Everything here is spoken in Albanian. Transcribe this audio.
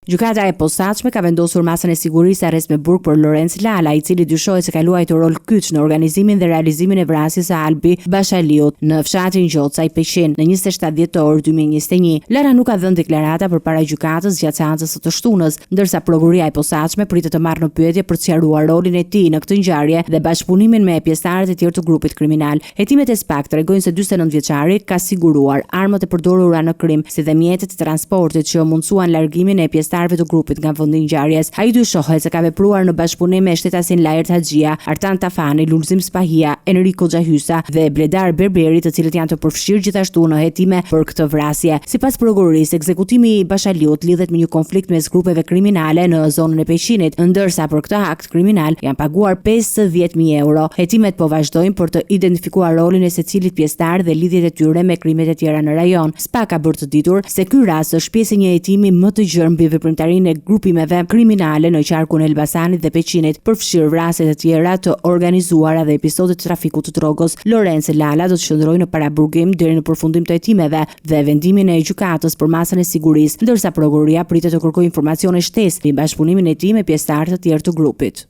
Gjykata e posaçme ka vendosur masën e sigurisë arrest me burg për Lorenz Lala, i cili dyshohet se ka luajtur rol kyç në organizimin dhe realizimin e vrasjes së Albi Bashaliut në fshatin Gjoca i Peqin në 27 dhjetor 2021. Lala nuk ka dhënë deklarata përpara gjykatës gjatë seancës së të shtunës, ndërsa prokuroria e posaçme pritet të marrë në pyetje për të sqaruar rolin e tij në këtë ngjarje dhe bashkëpunimin me pjesëtarët e tjerë të grupit kriminal. Hetimet e SPAK tregojnë se 49 vjeçari ka siguruar armët e përdorura në krim, si dhe mjetet e transportit që mundsuan largimin e pjesëtarëve të grupit nga vendi i ngjarjes. Ai dyshohet se ka vepruar në bashkëpunim me shtetasin Lajert Haxhia, Artan Tafani, Lulzim Spahia, Enrico Xhahysa dhe Bledar Berberi, të cilët janë të përfshirë gjithashtu në hetime për këtë vrasje. Sipas prokurorisë, ekzekutimi i Bashaliut lidhet me një konflikt mes grupeve kriminale në zonën e Peqinit, ndërsa për këtë akt kriminal janë paguar 50.000 euro. Hetimet po vazhdojnë për të identifikuar rolin e secilit pjesëtar dhe lidhjet e tyre me krimet e tjera në rajon. SPAK ka bërë të ditur se ky rast është pjesë e një hetimi më të gjerë mbi veprimtarinë e grupimeve kriminale në qarkun e Elbasanit dhe Peqinit, përfshirë vrasje të tjera të organizuara dhe episode të trafikut të drogës. Lorenz Lala do të qëndrojë në paraburgim deri në përfundim të hetimeve dhe vendimin e gjykatës për masën e sigurisë, ndërsa prokuroria pritet të kërkojë informacione shtesë mbi bashkëpunimin e tij me pjesëtarë të tjerë të grupit.